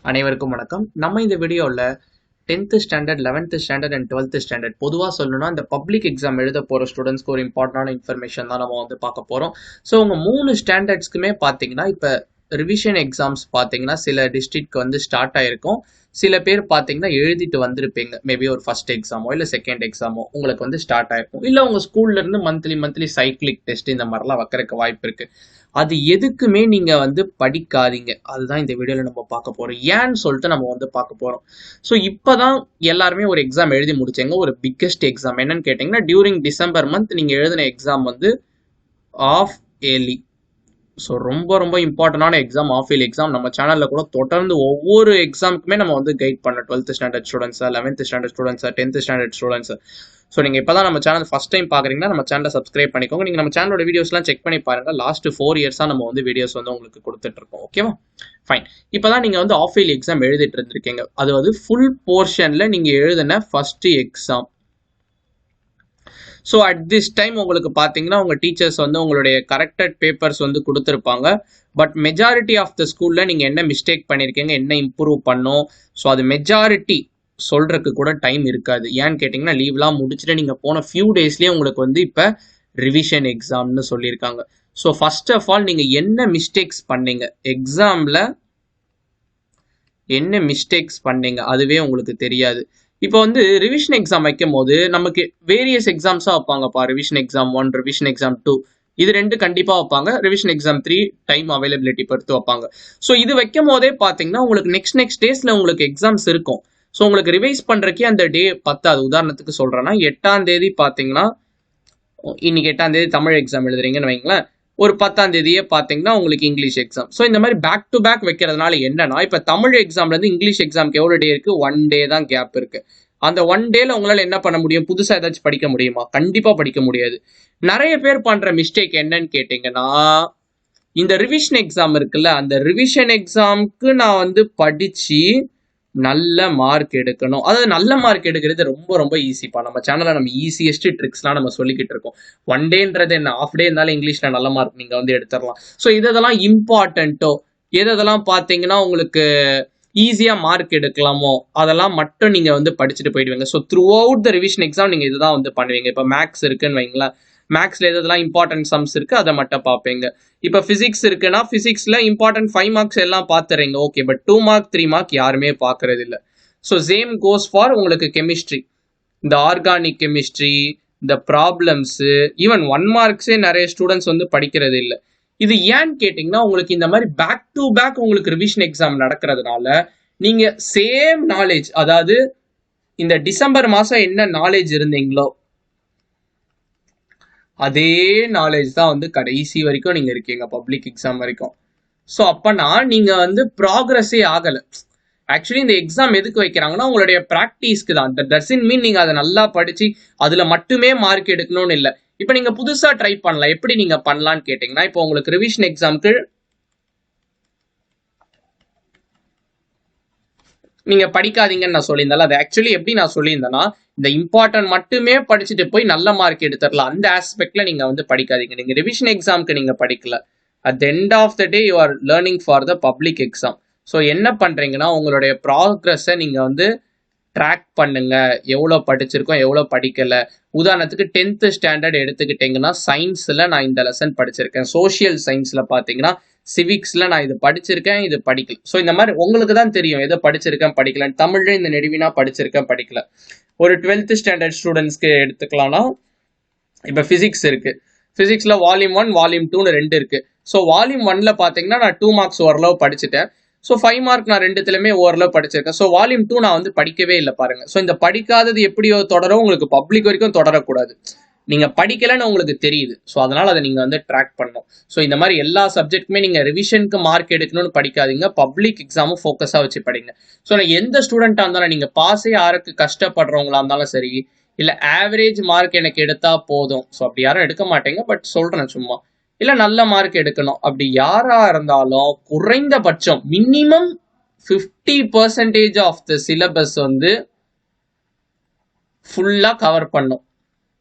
அனைவருக்கும் வணக்கம். நம்ம இந்த வீடியோவில் 10th standard 11th standard and 12th standard பொதுவாக சொல்லணும்னா இந்த பப்ளிக் எக்ஸாம் எழுத போகிற ஸ்டூடெண்ட்ஸ்க்கு ஒரு இம்பார்ட்டண்டான இன்ஃபர்மேஷன் தான் நம்ம பார்க்க போகிறோம். ஸோ உங்க 3 ஸ்டாண்டர்ட்ஸ்க்குமே பார்த்தீங்கன்னா இப்போ ரிவிஷன் எக்ஸாம்ஸ் பார்த்தீங்கன்னா சில டிஸ்ட்ரிக்ட்க்கு ஸ்டார்ட் ஆயிருக்கும். சில பேர் பார்த்தீங்கன்னா எழுதிட்டு வந்திருப்பீங்க. மேபி ஒரு ஃபர்ஸ்ட் எக்ஸாமோ இல்லை செகண்ட் எக்ஸாமோ உங்களுக்கு ஸ்டார்ட் ஆயிருக்கும். இல்லை உங்கள் ஸ்கூல்லேருந்து மந்த்லி சைக்கிளிக் டெஸ்ட் இந்த மாதிரிலாம் வைக்கிறதுக்கு வாய்ப்பு இருக்கு. அது எதுக்குமே நீங்க படிக்காதீங்க. அதுதான் இந்த வீடியோல நம்ம பார்க்க போறோம். ஏன்னு சொல்லிட்டு நம்ம பார்க்க போறோம். ஸோ இப்பதான் எல்லாருமே ஒரு எக்ஸாம் எழுதி முடிச்சேங்க. ஒரு பிக்கெஸ்ட் எக்ஸாம் என்னன்னு கேட்டீங்கன்னா டியூரிங் டிசம்பர் மந்த் நீங்க எழுதின எக்ஸாம் ஆஃப் ஏர்லி. ஸோ ரொம்ப ரொம்ப இம்பார்ட்டன்டான எக்ஸாம் ஆஃப் இயர்லி எக்ஸாம். நம்ம சேனல்ல கூட தொடர்ந்து ஒவ்வொரு எக்ஸாமுக்குமே நம்ம கைட் பண்ண 12th standard students, 11th standard students, 10th standard students. So நீங்கள் இப்போ தான் நம்ம சேனல் ஃபஸ்ட் டைம் பார்க்குறீங்கன்னா நம்ம சேனலை சப்ஸ்கிரைப் பண்ணிக்கோங்க. நீங்கள் நம்ம சேனலோட வீடியோஸ்லாம் செக் பண்ணி பாருங்கள். லாஸ்ட் 4 இயர்ஸாக நம்ம வீடியோஸ் உங்களுக்கு கொடுத்துட்ருக்கோம். ஓகேவா? ஃபைன். இப்போ தான் நீங்கள் ஆஃப் இயர்லி எக்ஸாம் எழுதிட்டு இருந்திருக்கீங்க. அது ஃபுல் போர்ஷனில் நீங்கள் எழுதின first exam. So at this time உங்களுக்கு பார்த்தீங்கன்னா உங்கள் டீச்சர்ஸ் உங்களுடைய கரெக்டட் பேப்பர்ஸ் கொடுத்துருப்பாங்க. பட் மெஜாரிட்டி ஆஃப் த ஸ்கூலில் நீங்கள் என்ன மிஸ்டேக் பண்ணியிருக்கீங்க, என்ன இம்ப்ரூவ் பண்ணோம், ஸோ அது மெஜாரிட்டி சொல்றதுக்கு கூட டைம் இருக்காது. ஏன்னு கேட்டிங்கன்னா லீவ்லாம் முடிச்சுட்டு நீங்கள் போன ஃபியூ டேஸ்லேயே உங்களுக்கு இப்போ ரிவிஷன் எக்ஸாம்னு சொல்லியிருக்காங்க. ஸோ ஃபர்ஸ்ட் ஆஃப் ஆல் நீங்கள் என்ன மிஸ்டேக்ஸ் பண்ணீங்க, எக்ஸாமில் என்ன மிஸ்டேக்ஸ் பண்ணீங்க அதுவே உங்களுக்கு தெரியாது. இப்போ ரிவிஷன் எக்ஸாம் வைக்கும் போது நமக்கு வேரியஸ் எக்ஸாம்ஸாக வைப்பாங்கப்பா. ரிவிஷன் எக்ஸாம் 1, ரிவிஷன் எக்ஸாம் 2, இது 2 கண்டிப்பாக வைப்பாங்க. ரிவிஷன் எக்ஸாம் 3 டைம் அவைலபிலிட்டி பொறுத்து வைப்பாங்க. ஸோ இது வைக்கும் போதே பார்த்தீங்கன்னா உங்களுக்கு நெக்ஸ்ட் டேஸில் உங்களுக்கு எக்ஸாம்ஸ் இருக்கும். ஸோ உங்களுக்கு ரிவைஸ் பண்ணுறக்கே அந்த டே பத்தாது. உதாரணத்துக்கு சொல்கிறேன்னா 8ஆம் தேதி பார்த்தீங்கன்னா இன்னைக்கு 8ஆம் தேதி தமிழ் எக்ஸாம் எழுதுறீங்கன்னு வைங்களேன். ஒரு 10ஆம் தேதியே பார்த்தீங்கன்னா உங்களுக்கு இங்கிலீஷ் எக்ஸாம். ஸோ இந்த மாதிரி பேக் டு பேக் வைக்கிறதுனால என்னன்னா இப்போ தமிழ் எக்ஸாம்லேருந்து இங்கிலீஷ் எக்ஸாம்க்கு எவ்வளோ டே இருக்குது? 1 டே தான் கேப் இருக்குது. அந்த 1 டேல உங்களால் என்ன பண்ண முடியும்? புதுசாக ஏதாச்சும் படிக்க முடியுமா? கண்டிப்பாக படிக்க முடியாது. நிறைய பேர் பண்ணுற மிஸ்டேக் என்னன்னு கேட்டிங்கன்னா இந்த ரிவிஷன் எக்ஸாம் இருக்குல்ல, அந்த ரிவிஷன் எக்ஸாமுக்கு நான் படித்து நல்ல மார்க் எடுக்கணும். அதாவது நல்ல மார்க் எடுக்கிறது ரொம்ப ரொம்ப ஈஸிப்பா. நம்ம சேனல்ல நம்ம ஈஸியஸ்ட் ட்ரிக்ஸ்லாம் நம்ம சொல்லிக்கிட்டு இருக்கோம். 1 டேன்றது என்ன, ஆஃப் டே இருந்தாலும் இங்கிலீஷ்ல நல்ல மார்க் நீங்க எடுத்துடலாம். ஸோ இதெல்லாம் இம்பார்ட்டன்ட்டோ, எதெல்லாம் பார்த்தீங்கன்னா உங்களுக்கு ஈஸியா மார்க் எடுக்கலாமோ அதெல்லாம் மட்டும் நீங்க படிச்சுட்டு போயிடுவீங்க. So through out the revision exam நீங்க இதுதான் பண்ணுவீங்க. இப்போ மேக்ஸ் இருக்குன்னு வைங்களேன், மேக்ஸ்ல எதெல்லாம் இம்பார்ட்டன்ட் சம்ஸ் இருக்கு அதை மட்டும் பார்ப்பீங்க. இப்போ பிசிக்ஸ் இருக்குன்னா பிசிக்ஸ்ல இம்பார்ட்டன்ட் 5 மார்க்ஸ் எல்லாம் பார்த்துறீங்க. ஓகே, பட் 2 மார்க் 3 மார்க் யாருமே பார்க்கறது இல்லை. ஸோ சேம் கோஸ் ஃபார் உங்களுக்கு கெமிஸ்ட்ரி. இந்த ஆர்கானிக் கெமிஸ்ட்ரி, இந்த ப்ராப்ளம்ஸ், ஈவன் 1 மார்க்ஸே நிறைய ஸ்டூடெண்ட்ஸ் படிக்கிறது இல்லை. இது ஏன்னு கேட்டிங்கன்னா உங்களுக்கு இந்த மாதிரி பேக் டு பேக் உங்களுக்கு ரிவிஷன் எக்ஸாம் நடக்கிறதுனால நீங்க சேம் நாலேஜ், அதாவது இந்த டிசம்பர் மாசம் என்ன நாலேஜ் இருந்தீங்களோ அதே நாலேஜ் தான் கடைசி வரைக்கும் நீங்க இருக்கீங்க, பப்ளிக் எக்ஸாம் வரைக்கும். ஸோ அப்பனா நீங்க ப்ராக்ரஸே ஆகல. ஆக்சுவலி இந்த எக்ஸாம் எதுக்கு வைக்கிறாங்கன்னா உங்களுடைய ப்ராக்டிஸ்க்கு தான். டசன்ட் மீன் நீங்க அதை நல்லா படிச்சு அதுல மட்டுமே மார்க் எடுக்கணும்னு இல்லை. இப்போ நீங்க புதுசா ட்ரை பண்ணலாம். எப்படி நீங்க பண்ணலாம்னு கேட்டீங்கன்னா இப்போ உங்களுக்கு ரிவிஷன் எக்ஸாம்க்கு நீங்க படிக்காதீங்கன்னு நான் சொல்லியிருந்தால, அது ஆக்சுவலி எப்படி நான் சொல்லியிருந்தேன்னா இந்த இம்பார்ட்டன்ட் மட்டுமே படிச்சுட்டு போய் நல்ல மார்க் எடுத்துடலாம். அந்த ஆஸ்பெக்ட்ல நீங்க படிக்காதீங்க. நீங்க ரிவிஷன் எக்ஸாம்க்கு நீங்க படிக்கல. At the end of the day you are learning for the public exam. So என்ன பண்றீங்கன்னா உங்களுடைய ப்ராக்ரஸை நீங்க ட்ராக் பண்ணுங்க. எவ்வளோ படிச்சிருக்கோம், எவ்வளோ படிக்கல. உதாரணத்துக்கு 10th ஸ்டாண்டர்ட் எடுத்துக்கிட்டீங்கன்னா சயின்ஸ்ல நான் இந்த லெசன் படிச்சிருக்கேன். சோசியல் சயின்ஸ்ல பார்த்தீங்கன்னா சிவிக்ஸ்ல நான் இது படிச்சிருக்கேன், இது படிக்கல. ஸோ இந்த மாதிரி உங்களுக்கு தான் தெரியும் எதை படிச்சிருக்கேன் படிக்கல. தமிழ்ல இந்த நெடுவினா படிச்சிருக்கேன் படிக்கல. ஒரு 12th ஸ்டாண்டர்ட் ஸ்டூடெண்ட்ஸ்க்கு எடுத்துக்கலாம்னா இப்போ பிசிக்ஸ் இருக்கு. பிசிக்ஸ்ல வால்யூம் 1 வால்யூம் 2ன்னு 2 இருக்கு. ஸோ வால்யூம் 1ல பார்த்தீங்கன்னா நான் 2 மார்க்ஸ் ஓரளவு படிச்சுட்டேன். ஸோ 5 மார்க் நான் 2த்துலையுமே ஓரளவு படிச்சிருக்கேன். ஸோ வால்யூம் 2 நான் படிக்கவே இல்லை பாருங்க. ஸோ இந்த படிக்காதது எப்படியோ தொடரும், உங்களுக்கு பப்ளிக் வரைக்கும் தொடரக்கூடாது. நீங்க படிக்கலன்னு உங்களுக்கு தெரியுது. ஸோ அதனால அதை நீங்க ட்ராக் பண்ணணும். ஸோ இந்த மாதிரி எல்லா சப்ஜெக்ட்டுமே நீங்க ரிவிஷனுக்கு மார்க் எடுக்கணும்னு படிக்காதீங்க, பப்ளிக் எக்ஸாமும் ஃபோக்கஸா வச்சு படிங்க. ஸோ நான் எந்த ஸ்டூடெண்டா இருந்தாலும் நீங்க பாஸே யாருக்கு கஷ்டப்படுறவங்களா இருந்தாலும் சரி, இல்ல ஆவரேஜ் மார்க் எனக்கு எடுத்தா போதும், ஸோ அப்படி யாரும் எடுக்க மாட்டேங்க, பட் சொல்றேன் சும்மா, இல்ல நல்ல மார்க் எடுக்கணும் அப்படி யாரா இருந்தாலும் குறைந்தபட்சம் மினிமம் 50% ஆஃப் த சிலபஸ் ஃபுல்லா கவர் பண்ணும்.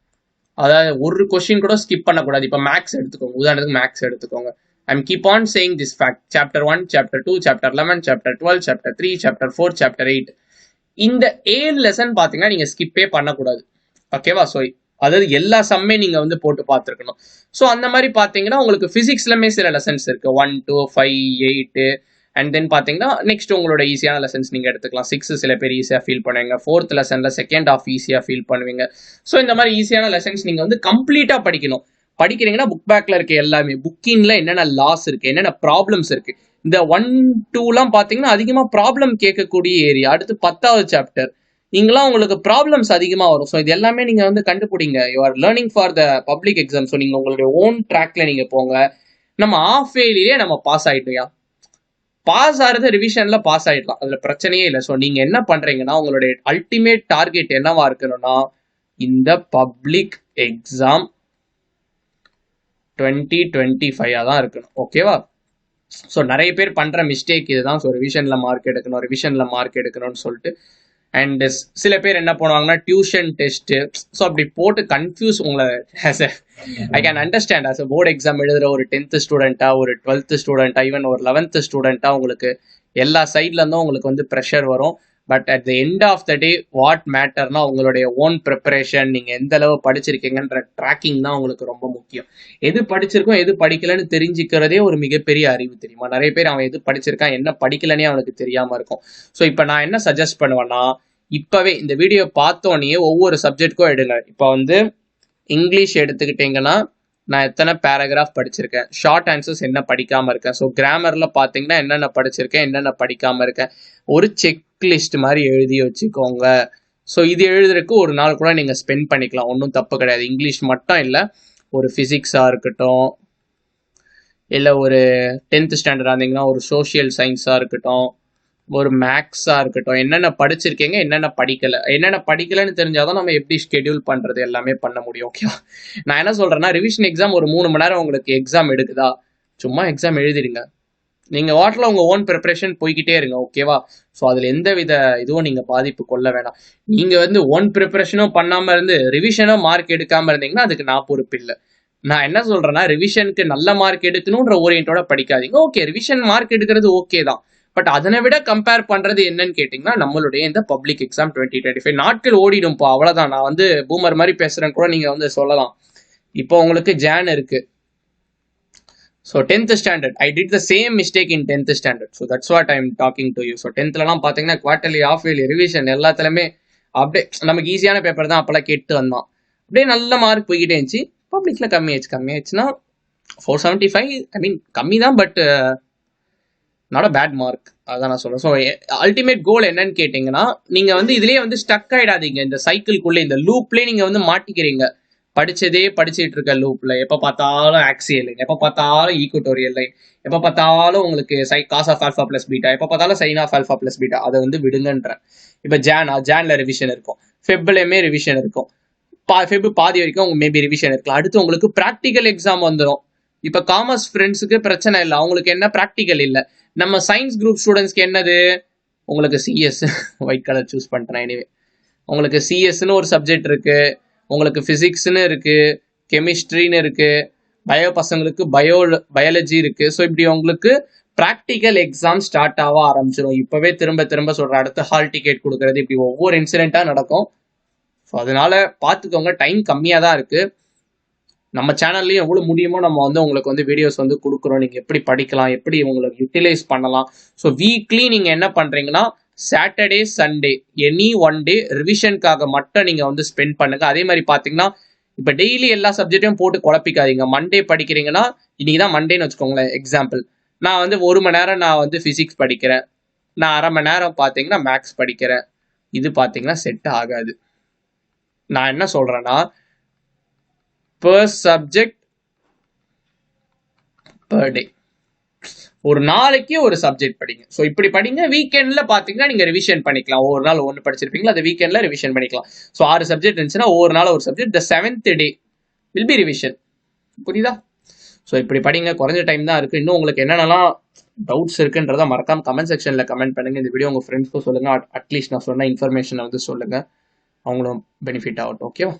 அதாவது ஒரு கொஸ்டின் கூட ஸ்கிப் பண்ணக்கூடாது. இப்போ மேக்ஸ் எடுத்துக்கோங்க, உதாரணத்துக்கு மேக்ஸ் எடுத்துக்கோங்க. I'm keep on saying this fact. Chapter 1, Chapter 2, Chapter 11, Chapter 12, Chapter 3, Chapter 4, Chapter 8. இந்த 7 லெசன் பார்த்தீங்கன்னா நீங்கள் ஸ்கிப்பே பண்ணக்கூடாது. ஓகேவா? ஸோ அதாவது எல்லா சம்மே நீங்கள் வந்து போட்டு பார்த்துருக்கணும். ஸோ அந்த மாதிரி பார்த்தீங்கன்னா உங்களுக்கு ஃபிசிக்ஸ்லுமே சில லெசன்ஸ் இருக்குது. 1, 2, 5, 8 அண்ட் தென் பார்த்தீங்கன்னா நெக்ஸ்ட் உங்களோட ஈஸியான லெசன்ஸ் நீங்கள் எடுத்துக்கலாம். 6 சில பேர் ஈஸியாக ஃபீல் பண்ணுவீங்க. 4th லெசனில் செகண்ட் ஹாஃப் ஈஸியாக ஃபீல் பண்ணுவீங்க. ஸோ இந்த மாதிரி ஈஸியான லெசன்ஸ் நீங்கள் வந்து கம்ப்ளீட்டாக படிக்கணும். படிக்கிறீங்கன்னா புக் பேக்கில் இருக்க எல்லாமே, புக்கிங்கில் என்னென்ன லாஸ் இருக்குது, என்னென்ன ப்ராப்ளம்ஸ் இருக்குது. இந்த 1, 2லாம் பார்த்தீங்கன்னா அதிகமாக ப்ராப்ளம் கேட்கக்கூடிய ஏரியா. அடுத்து 10வது சாப்டர் இங்கெல்லாம் உங்களுக்கு ப்ராப்ளம்ஸ் அதிகமாக வரும். ஸோ இது எல்லாமே நீங்கள் வந்து கண்டுபிடிங்க. You are learning for the public exam. So நீங்கள் உங்களுடைய ஓன் ட்ராக்ல நீங்கள் போங்க. நம்ம ஆஃப் இயர்லியே நம்ம பாஸ் ஆகிட்டோயா, பாஸ் ஆகிறது ரிவிஷன்ல பாஸ் ஆகிடலாம், அதில் பிரச்சனையே இல்லை. ஸோ நீங்கள் என்ன பண்ணுறீங்கன்னா உங்களுடைய அல்டிமேட் டார்கெட் என்னவா இருக்கணும்னா இந்த பப்ளிக் எக்ஸாம் 2025 தான் இருக்கணும். ஓகேவா? ஸோ நிறைய பேர் பண்ணுற மிஸ்டேக் இதுதான். ஸோ ரிவிஷனில் மார்க் எடுக்கணும்னு சொல்லிட்டு அண்ட் சில பேர் என்ன பண்ணுவாங்கன்னா டியூஷன் டெஸ்ட்டு, ஸோ அப்படி போட்டு கன்ஃபியூஸ் உங்களை I can understand. As a board exam எழுதுகிற ஒரு 10th ஸ்டூடெண்ட்டாக, ஒரு 12th ஸ்டூடெண்ட்டாக, ஈவன் ஒரு 11th ஸ்டூடெண்ட்டாக உங்களுக்கு எல்லா சைட்லேருந்தும் உங்களுக்கு வந்து ப்ரெஷர் வரும். But at the end of the day what மேட்டர்னா உங்களுடைய ஓன் ப்ரிப்பரேஷன், நீங்கள் எந்த அளவு படிச்சிருக்கீங்கன்ற ட்ராக்கிங் தான் உங்களுக்கு ரொம்ப முக்கியம். எது படிச்சிருக்கோம் எது படிக்கலன்னு தெரிஞ்சுக்கிறதே ஒரு மிகப்பெரிய அறிவு, தெரியுமா? நிறைய பேர் அவன் எது படிச்சிருக்கான் என்ன படிக்கலன்னே அவனுக்கு தெரியாமல் இருக்கும். ஸோ இப்போ நான் என்ன சஜஸ்ட் பண்ணுவேன்னா, இப்போவே இந்த வீடியோ பார்த்தோன்னே ஒவ்வொரு சப்ஜெக்டுக்கும் எடுங்க. இப்போ வந்து இங்கிலீஷ் எடுத்துக்கிட்டிங்கன்னா நான் எத்தனை பேராகிராஃப் படிச்சிருக்கேன், ஷார்ட் ஆன்சர்ஸ் என்ன படிக்காமல் இருக்கேன், ஸோ கிராமரில் பார்த்தீங்கன்னா என்னென்ன படிச்சிருக்கேன், என்னென்ன படிக்காமல் இருக்கேன், ஒரு செக் லிஸ்ட் மாதிரி எழுதி வச்சுக்கோங்க. ஸோ இது எழுதுறதுக்கு ஒரு நாள் கூட நீங்கள் ஸ்பெண்ட் பண்ணிக்கலாம், ஒன்றும் தப்பு கிடையாது. இங்கிலீஷ் மட்டும் இல்லை, ஒரு ஃபிசிக்ஸாக இருக்கட்டும், இல்லை ஒரு 10th ஸ்டாண்டர்டாக இருந்தீங்கன்னா ஒரு சோஷியல் சயின்ஸாக இருக்கட்டும், ஒரு மேக்ஸாக இருக்கட்டும், என்னென்ன படிச்சிருக்கீங்க என்னென்ன படிக்கலைன்னு தெரிஞ்சாதான் நம்ம எப்படி ஷெட்யூல் பண்ணுறது எல்லாமே பண்ண முடியும். ஓகேவா? நான் என்ன சொல்கிறேன்னா, ரிவிஷன் எக்ஸாம் ஒரு 3 மணி நேரம் உங்களுக்கு எக்ஸாம் எடுக்குதா, சும்மா எக்ஸாம் எழுதிடுங்க. நீங்கள் வாட்டில் உங்கள் ஓன் ப்ரிப்பரேஷன் போய்கிட்டே இருங்க. ஓகேவா? ஸோ அதில் எந்த வித இதுவும் நீங்கள் பாதிப்பு கொள்ள வேணாம். நீங்கள் வந்து ஓன் ப்ரிப்பரேஷனும் பண்ணாமல் இருந்து ரிவிஷனும் மார்க் எடுக்காமல் இருந்தீங்கன்னா அதுக்கு நான் பொறுப்பு இல்லை. நான் என்ன சொல்கிறேன்னா, ரிவிஷனுக்கு நல்ல மார்க் எடுக்கணுன்ற ஓரியன்டோட படிக்காதீங்க. ஓகே, ரிவிஷன் மார்க் எடுக்கிறது ஓகே தான். பட் அதனை விட கம்பேர் பண்ணுறது என்னன்னு கேட்டிங்கன்னா நம்மளுடைய இந்த பப்ளிக் எக்ஸாம் 2025 நாட்கள் ஓடிடும்ப்பா, அவ்வளோதான். நான் வந்து பூமர் மாதிரி பேசுகிறேன்னு கூட நீங்கள் வந்து சொல்லலாம். இப்போ உங்களுக்கு ஜான் இருக்குது. So 10th standard I did the same mistake in 10th standard. So that's what I am talking to you. So 10thலலாம் பார்த்தீங்கன்னா குவார்டர்லி, ஆஃப் இயர்லி, ரிவிஷன் எல்லாத்துலேயுமே அப்படியே நமக்கு ஈஸியான பேப்பர் தான் அப்போல்லாம் கேட்டு வந்தோம். அப்படியே நல்ல மார்க் போய்கிட்டே இருந்துச்சு. பப்ளிக்கில் கம்மியாச்சுன்னா 475, ஐ மீன் கம்மி தான், but not a bad mark. அதான் நான் சொல்கிறேன். ஸோ அல்டிமேட் கோல் என்னன்னு கேட்டிங்கன்னா, நீங்கள் வந்து இதுலேயே வந்து ஸ்டக் ஆகிடாதீங்க. இந்த சைக்கிள்குள்ளே, இந்த லூப்லேயே நீங்கள் வந்து மாட்டிக்கிறீங்க. படிச்சதே படிச்சுட்டு இருக்க லூப்ல எப்போ பார்த்தாலும் ஆக்சியல் லைன், எப்போ பார்த்தாலும் ஈக்குவட்டோரியல் லைன், எப்போ பார்த்தாலும் உங்களுக்கு cos of alpha plus beta, எப்போ பார்த்தாலும் sin of alpha plus beta. அதை வந்து விடுங்கன்றேன். இப்போ ஜான்ல ரிவிஷன் இருக்கும், ஃபெப்லயுமே ரிவிஷன் இருக்கும், ஃபெப் பாதி வரைக்கும் உங்க மேபி ரிவிஷன் இருக்கலாம். அடுத்து உங்களுக்கு ப்ராக்டிக்கல் எக்ஸாம் வந்துடும். இப்போ காமர்ஸ் ஃப்ரெண்ட்ஸுக்கு பிரச்சனை இல்லை, அவங்களுக்கு என்ன ப்ராக்டிக்கல் இல்லை. நம்ம சயின்ஸ் குரூப் ஸ்டூடெண்ட்ஸ்க்கு என்னது, உங்களுக்கு சிஎஸ் ஒயிட் கலர் சூஸ் பண்ணிட்டேன். எனிவே உங்களுக்கு சிஎஸ்ன்னு ஒரு சப்ஜெக்ட் இருக்கு, உங்களுக்கு ஃபிசிக்ஸ்னு இருக்குது, கெமிஸ்ட்ரின்னு இருக்குது, பயோ பசங்களுக்கு பயாலஜி இருக்குது. ஸோ இப்படி உங்களுக்கு ப்ராக்டிக்கல் எக்ஸாம் ஸ்டார்ட் ஆக ஆரம்பிச்சிடும். இப்போவே திரும்ப சொல்கிறேன், அடுத்த ஹால் டிக்கெட் கொடுக்குறது, இப்படி ஒவ்வொரு இன்சிடெண்ட்டாக நடக்கும். ஸோ அதனால பார்த்துக்கோங்க, டைம் கம்மியாக தான் இருக்குது. நம்ம சேனல்லையும் எவ்வளோ முடியுமோ நம்ம வந்து உங்களுக்கு வந்து வீடியோஸ் வந்து கொடுக்குறோம். நீங்கள் எப்படி படிக்கலாம், எப்படி உங்களுக்கு யூட்டிலைஸ் பண்ணலாம். ஸோ வீக்லி நீங்கள் என்ன பண்ணுறீங்கன்னா, Saturday Sunday any one day ரிவிஷனுக்காக மட்டும் நீங்கள் வந்து ஸ்பெண்ட் பண்ணுங்க. அதே மாதிரி பார்த்தீங்கன்னா, இப்போ டெய்லி எல்லா சப்ஜெக்டையும் போட்டு குழப்பிக்காதீங்க. மண்டே படிக்கிறீங்கன்னா, இன்னைக்கு தான் மண்டேன்னு வச்சுக்கோங்களேன் எக்ஸாம்பிள், நான் வந்து 1 மணி நேரம் நான் வந்து ஃபிசிக்ஸ் படிக்கிறேன், நான் 1/2 மணி நேரம் பார்த்தீங்கன்னா மேக்ஸ் படிக்கிறேன். இது பார்த்தீங்கன்னா செட் ஆகாது. நான் என்ன சொல்கிறேன்னா, per சப்ஜெக்ட் பர் டே, ஒரு நாளைக்கு ஒரு சப்ஜெக்ட் படிங்க. ஸோ இப்படி படிங்க. வீக்கெண்டில் பார்த்தீங்கன்னா நீங்கள் ரிவிஷன் பண்ணிக்கலாம். ஒவ்வொரு நாள் ஒன்று படிச்சிருப்பீங்களா, அந்த வீக்கெண்டில் ரிவிஷன் பண்ணிக்கலாம். ஸோ 6 சப்ஜெக்ட் இருந்துச்சுன்னா ஒவ்வொரு நாள் ஒரு subject, the 7th day will be revision. புரியுதா? ஸோ இப்படி படிங்க. குறைஞ்ச டைம் தான் இருக்குது. இன்னும் உங்களுக்கு என்னென்னலாம் டவுட்ஸ் இருக்குன்றதை மறக்காம கமெண்ட் செக்ஷனில் கமெண்ட் பண்ணுங்கள். இந்த வீடியோ உங்கள் ஃப்ரெண்ட்ஸ்க்கும் சொல்லுங்கள். அட்லீஸ்ட் நான் சொன்ன இன்ஃபர்மேஷனை வந்து சொல்லுங்கள், அவங்களும் பெனிஃபிட் ஆகட்டும். ஓகேவா?